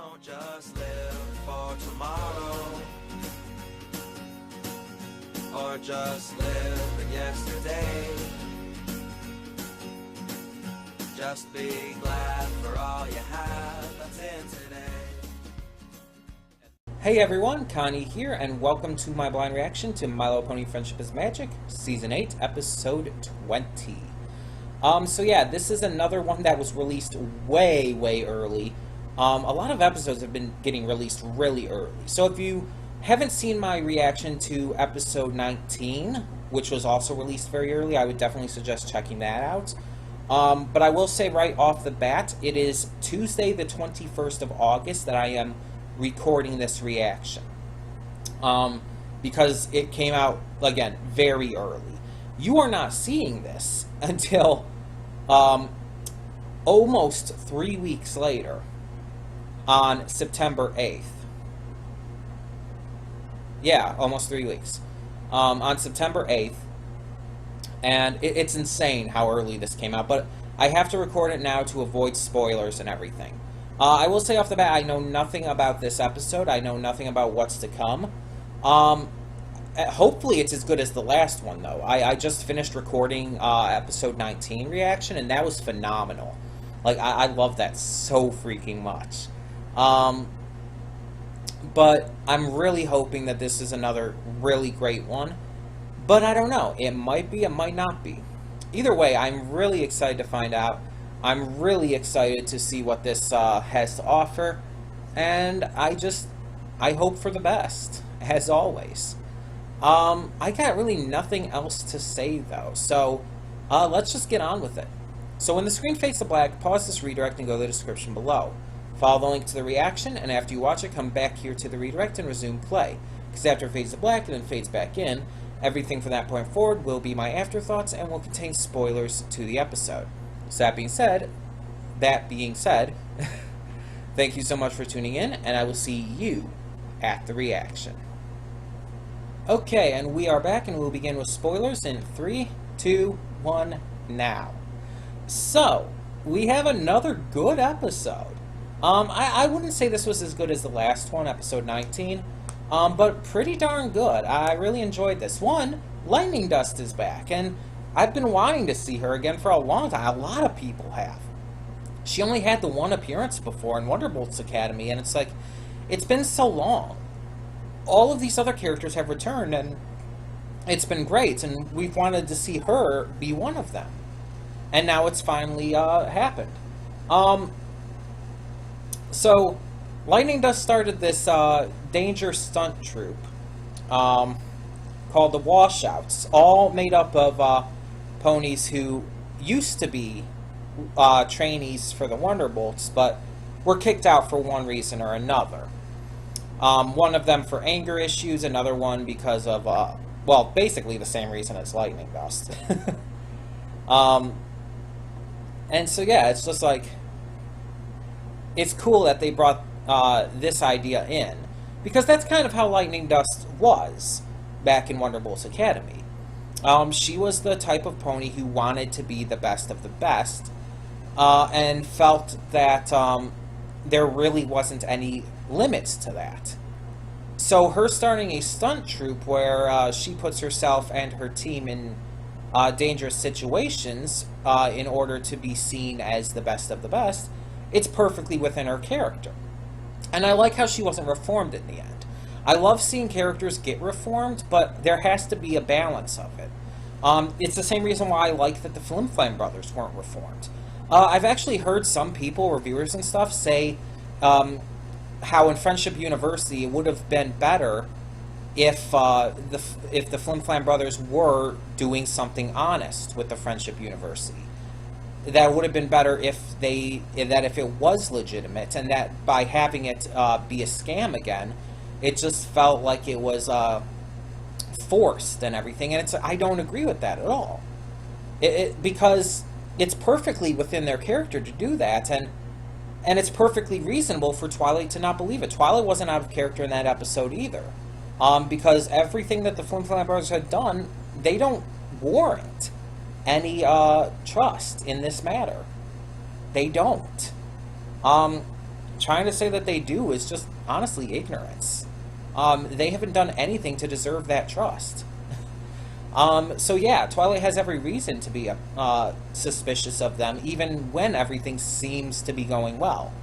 Don't just live for tomorrow, or just live in yesterday. Just be glad for all you have that's in today. Hey everyone, Connie here, and welcome to my blind reaction to My Little Pony Friendship is Magic, Season 8, Episode 20. So yeah, this is another one that was released way early. A lot of episodes have been getting released really early. So if you haven't seen my reaction to Episode 19, which was also released very early, I would definitely suggest checking that out. But I will say right off the bat, it is Tuesday the 21st of August that I am recording this reaction. Because it came out, again, very early. You are not seeing this until almost 3 weeks later on September 8th. Yeah, almost 3 weeks. On September 8th. And it's insane how early this came out, but I have to record it now to avoid spoilers and everything. I will say off the bat, I know nothing about this episode. I know nothing about what's to come. Hopefully it's as good as the last one, though. I just finished recording episode 19 reaction, and that was phenomenal. Like, I love that so freaking much. But I'm really hoping that this is another really great one. But I don't know. It might be, it might not be. Either way, I'm really excited to find out. I'm really excited to see what this has to offer. And I hope for the best, as always. I got really nothing else to say, though. So, let's just get on with it. So when the screen fades to black, pause this redirect and go to the description below. Follow the link to the reaction, and after you watch it, come back here to the redirect and resume play. Because after it fades to black and then fades back in, everything from that point forward will be my afterthoughts and will contain spoilers to the episode. So that being said, thank you so much for tuning in, and I will see you at the reaction. Okay, and we are back, and we'll begin with spoilers in 3, 2, 1, now. So, we have another good episode. I wouldn't say this was as good as the last one, episode 19, but pretty darn good. I really enjoyed this. One, Lightning Dust is back, and I've been wanting to see her again for a long time. A lot of people have. She only had the one appearance before in Wonderbolt's Academy, and it's like, it's been so long. All of these other characters have returned, and it's been great, and we've wanted to see her be one of them. And now it's finally happened. So, Lightning Dust started this danger stunt troupe called the Washouts, all made up of ponies who used to be trainees for the Wonderbolts, but were kicked out for one reason or another. One of them for anger issues, another one because of, well, basically the same reason as Lightning Dust. And so, yeah, it's just like, it's cool that they brought this idea in, because that's kind of how Lightning Dust was back in Wonderbolt's Academy. She was the type of pony who wanted to be the best of the best, and felt that there really wasn't any limits to that. So her starting a stunt troupe where she puts herself and her team in dangerous situations in order to be seen as the best of the best, it's perfectly within her character. And I like how she wasn't reformed in the end. I love seeing characters get reformed, but there has to be a balance of it. It's the same reason why I like that the Flim Flam brothers weren't reformed. I've actually heard some people, reviewers and stuff, say how in Friendship University it would have been better if the Flim Flam brothers were doing something honest with the Friendship University. That would have been better if it was legitimate, and that by having it be a scam again, it just felt like it was forced and everything, and I don't agree with that at all. Because it's perfectly within their character to do that, and it's perfectly reasonable for Twilight to not believe it. Twilight wasn't out of character in that episode either, because everything that the Flim Flam brothers had done, they don't warrant any trust in this matter. They don't. trying to say that they do is just honestly ignorance. They haven't done anything to deserve that trust. So yeah, Twilight has every reason to be suspicious of them, even when everything seems to be going well.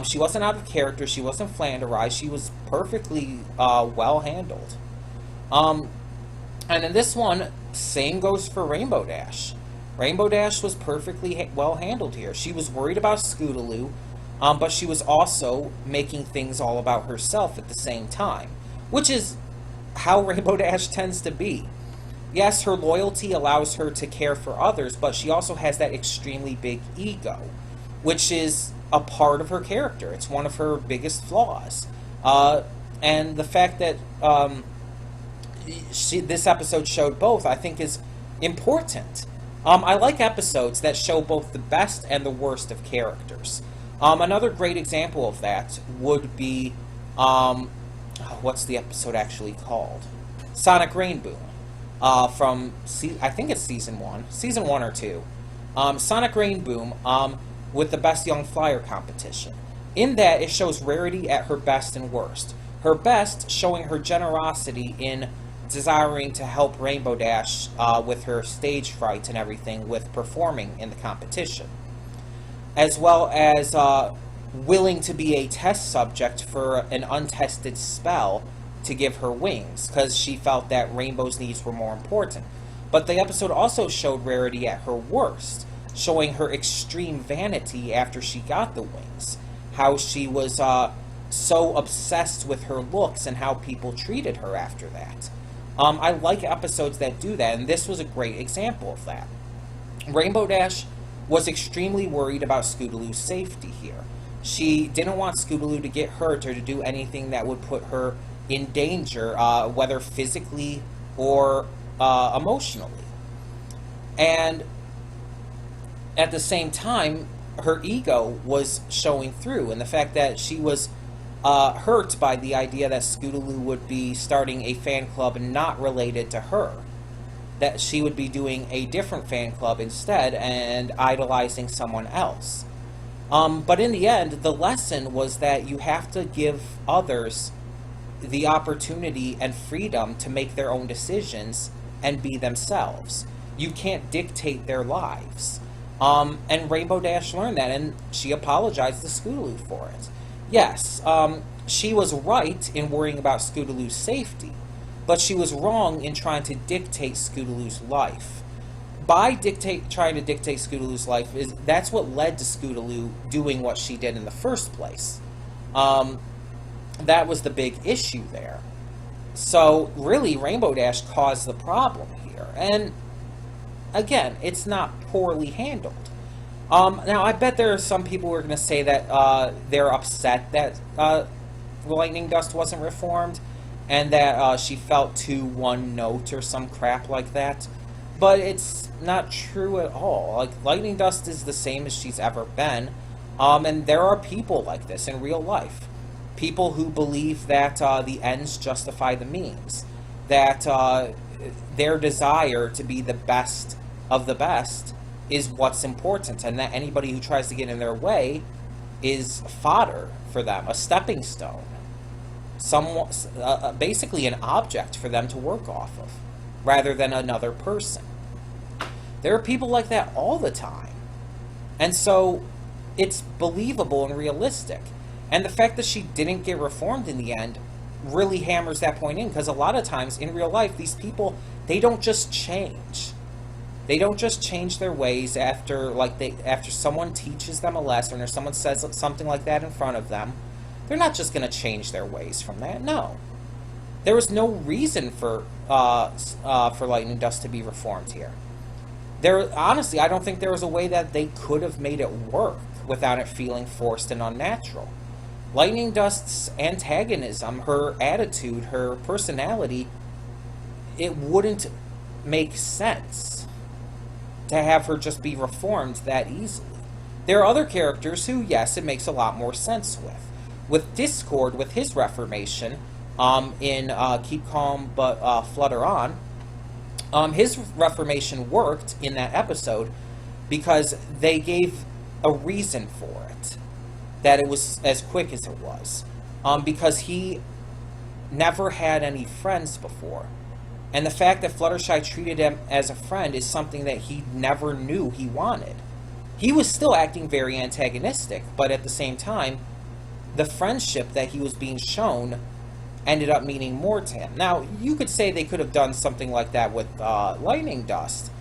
She wasn't out of character, she wasn't flanderized, she was perfectly well handled. And in this one, same goes for Rainbow Dash. Rainbow Dash was perfectly well handled here. She was worried about Scootaloo, but she was also making things all about herself at the same time, which is how Rainbow Dash tends to be. Yes, her loyalty allows her to care for others, but she also has that extremely big ego, which is a part of her character. It's one of her biggest flaws. And the fact that this episode showed both, I think, is important. I like episodes that show both the best and the worst of characters. Another great example of that would be, what's the episode actually called? Sonic Rainboom. From, I think it's season 1 or 2. Sonic Rainboom, with the Best Young Flyer competition. In that, it shows Rarity at her best and worst. Her best showing her generosity in desiring to help Rainbow Dash with her stage fright and everything with performing in the competition, as well as willing to be a test subject for an untested spell to give her wings, because she felt that Rainbow's needs were more important. But the episode also showed Rarity at her worst, showing her extreme vanity after she got the wings, how she was so obsessed with her looks and how people treated her after that. I like episodes that do that, and this was a great example of that. Rainbow Dash was extremely worried about Scootaloo's safety here. She didn't want Scootaloo to get hurt or to do anything that would put her in danger, whether physically or emotionally. And at the same time, her ego was showing through, and the fact that she was hurt by the idea that Scootaloo would be starting a fan club not related to her. That she would be doing a different fan club instead and idolizing someone else. But in the end, the lesson was that you have to give others the opportunity and freedom to make their own decisions and be themselves. You can't dictate their lives. And Rainbow Dash learned that, and she apologized to Scootaloo for it. Yes, she was right in worrying about Scootaloo's safety, but she was wrong in trying to dictate Scootaloo's life. By trying to dictate Scootaloo's life, that's what led to Scootaloo doing what she did in the first place. That was the big issue there. So, really, Rainbow Dash caused the problem here. And, again, it's not poorly handled. Now, I bet there are some people who are going to say that they're upset that Lightning Dust wasn't reformed, and that she felt too one note or some crap like that. But it's not true at all. Like, Lightning Dust is the same as she's ever been, and there are people like this in real life. People who believe that the ends justify the means, that their desire to be the best of the best is what's important, and that anybody who tries to get in their way is fodder for them, a stepping stone, basically an object for them to work off of, rather than another person. There are people like that all the time, and so it's believable and realistic. And the fact that she didn't get reformed in the end really hammers that point in, because a lot of times in real life, these people, they don't just change. They don't just change their ways after someone teaches them a lesson or someone says something like that in front of them. They're not just going to change their ways from that. No. There was no reason for Lightning Dust to be reformed here. Honestly, I don't think there was a way that they could have made it work without it feeling forced and unnatural. Lightning Dust's antagonism, her attitude, her personality, it wouldn't make sense to have her just be reformed that easily. There are other characters who, yes, it makes a lot more sense with. With Discord, with his reformation, in Keep Calm But Flutter On, his reformation worked in that episode because they gave a reason for it. that it was as quick as it was, because he never had any friends before. And the fact that Fluttershy treated him as a friend is something that he never knew he wanted. He was still acting very antagonistic, but at the same time, the friendship that he was being shown ended up meaning more to him. Now, you could say they could have done something like that with Lightning Dust,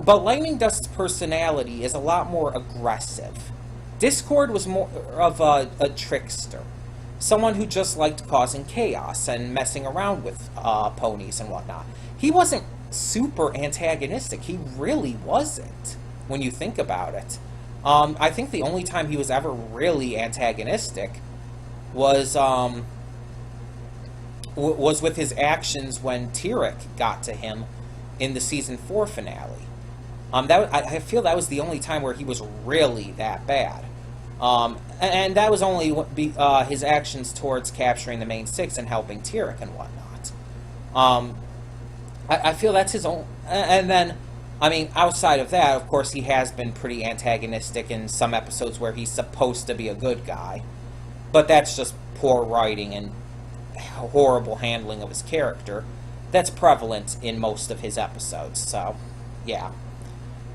but Lightning Dust's personality is a lot more aggressive. Discord was more of a trickster. Someone who just liked causing chaos and messing around with ponies and whatnot. He wasn't super antagonistic. He really wasn't, when you think about it. I think the only time he was ever really antagonistic was with his actions when Tyrek got to him in the Season 4 finale. I feel that was the only time where he was really that bad. And that was only his actions towards capturing the main six and helping Tyrek and whatnot. I feel that's his own... And then, I mean, outside of that, of course, he has been pretty antagonistic in some episodes where he's supposed to be a good guy. But that's just poor writing and horrible handling of his character. That's prevalent in most of his episodes, so, yeah.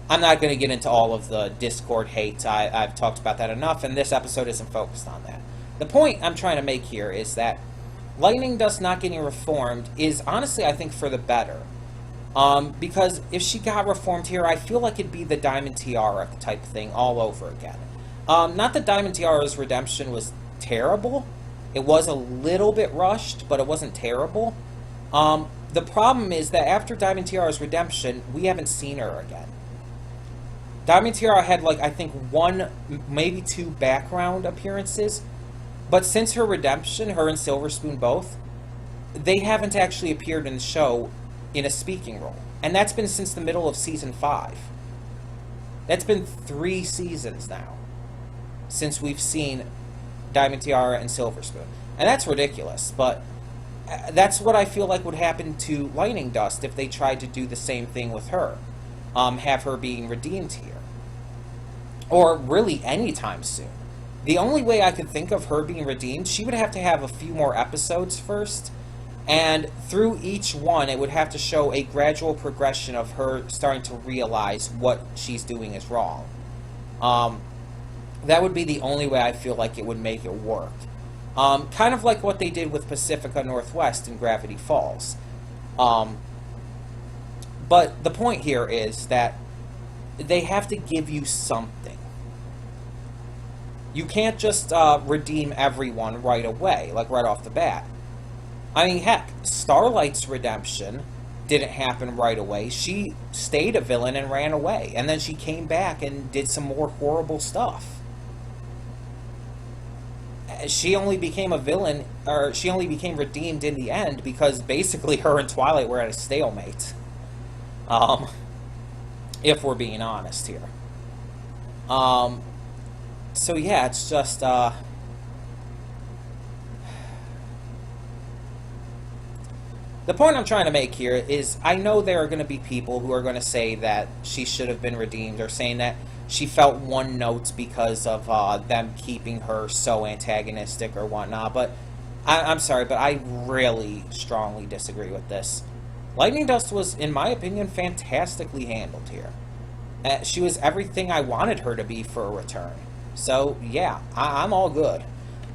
I'm not going to get into all of the Discord hate. I've talked about that enough, and this episode isn't focused on that. The point I'm trying to make here is that Lightning Dust not getting reformed is honestly, I think, for the better. Because if she got reformed here, I feel like it'd be the Diamond Tiara type thing all over again. Not that Diamond Tiara's redemption was terrible. It was a little bit rushed, but it wasn't terrible. The problem is that after Diamond Tiara's redemption, we haven't seen her again. Diamond Tiara had, like, I think 1, maybe 2 background appearances, but since her redemption, her and Silver Spoon both, they haven't actually appeared in the show in a speaking role. And that's been since the middle of Season 5. That's been 3 seasons now since we've seen Diamond Tiara and Silver Spoon. And that's ridiculous, but that's what I feel like would happen to Lightning Dust if they tried to do the same thing with her. Have her being redeemed here. Or really anytime soon. The only way I could think of her being redeemed, she would have to have a few more episodes first, and through each one it would have to show a gradual progression of her starting to realize what she's doing is wrong. That would be the only way I feel like it would make it work. Kind of like what they did with Pacifica Northwest in Gravity Falls. But the point here is that they have to give you something. You can't just redeem everyone right away, like right off the bat. I mean, heck, Starlight's redemption didn't happen right away. She stayed a villain and ran away, and then she came back and did some more horrible stuff. She only became a villain, or she only became redeemed in the end because basically her and Twilight were at a stalemate. If we're being honest here. So yeah, it's just, the point I'm trying to make here is I know there are going to be people who are going to say that she should have been redeemed, or saying that she felt one note because of them keeping her so antagonistic or whatnot, but I'm sorry, but I really strongly disagree with this. Lightning Dust was, in my opinion, fantastically handled here. She was everything I wanted her to be for a return. So, yeah, I'm all good.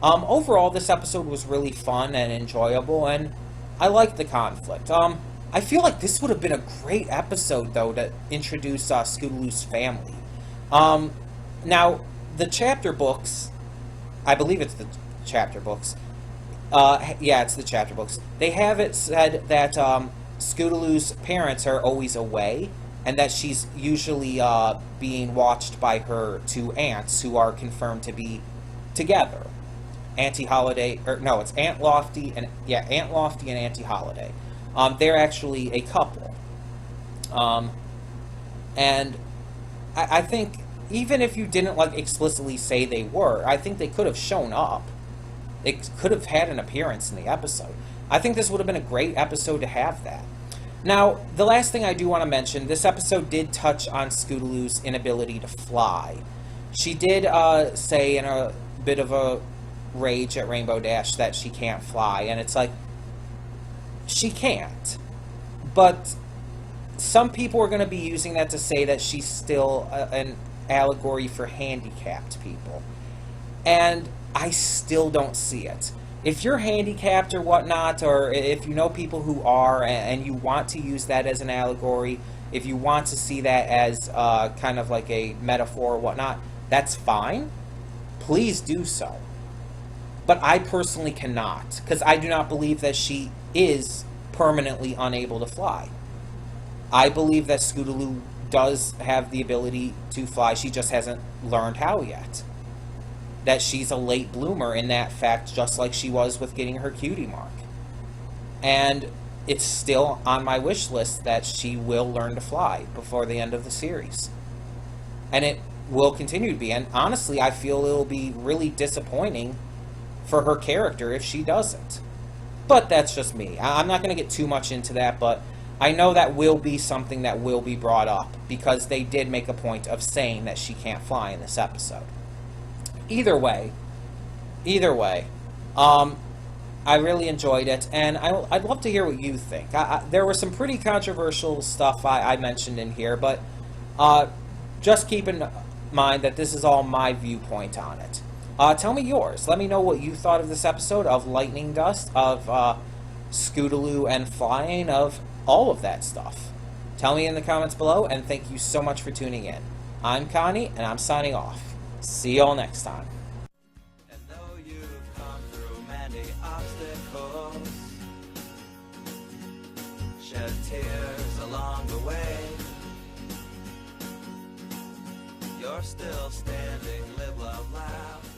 Overall, this episode was really fun and enjoyable, and I liked the conflict. I feel like this would have been a great episode, though, to introduce Scootaloo's family. Now, the chapter books, I believe it's the chapter books. Yeah, it's the chapter books. They have it said that Scootaloo's parents are always away, and that she's usually being watched by her 2 aunts who are confirmed to be together. Auntie Holiday, or no, it's Aunt Lofty and Aunt Lofty and Auntie Holiday. They're actually a couple. And I think even if you didn't like explicitly say they were, I think they could have shown up. They could have had an appearance in the episode. I think this would have been a great episode to have that. Now, the last thing I do want to mention, this episode did touch on Scootaloo's inability to fly. She did say in bit of a rage at Rainbow Dash that she can't fly, and it's like, she can't. But some people are going to be using that to say that she's still an allegory for handicapped people. And I still don't see it. If you're handicapped or whatnot, or if you know people who are, and you want to use that as an allegory, if you want to see that as kind of like a metaphor or whatnot, that's fine. Please do so. But I personally cannot, because I do not believe that she is permanently unable to fly. I believe that Scootaloo does have the ability to fly, she just hasn't learned how yet. That she's a late bloomer in that fact, just like she was with getting her cutie mark. And it's still on my wish list that she will learn to fly before the end of the series. And it will continue to be. And honestly, I feel it'll be really disappointing for her character if she doesn't. But that's just me. I'm not going to get too much into that, but I know that will be something that will be brought up, because they did make a point of saying that she can't fly in this episode. Either way, I really enjoyed it, and I'd love to hear what you think. There was some pretty controversial stuff I mentioned in here, but just keep in mind that this is all my viewpoint on it. Tell me yours. Let me know what you thought of this episode, of Lightning Dust, of Scootaloo and flying, of all of that stuff. Tell me in the comments below, and thank you so much for tuning in. I'm Connie, and I'm signing off. See y'all next time. And though you've come through many obstacles, shed tears along the way, you're still standing, live, love, laugh.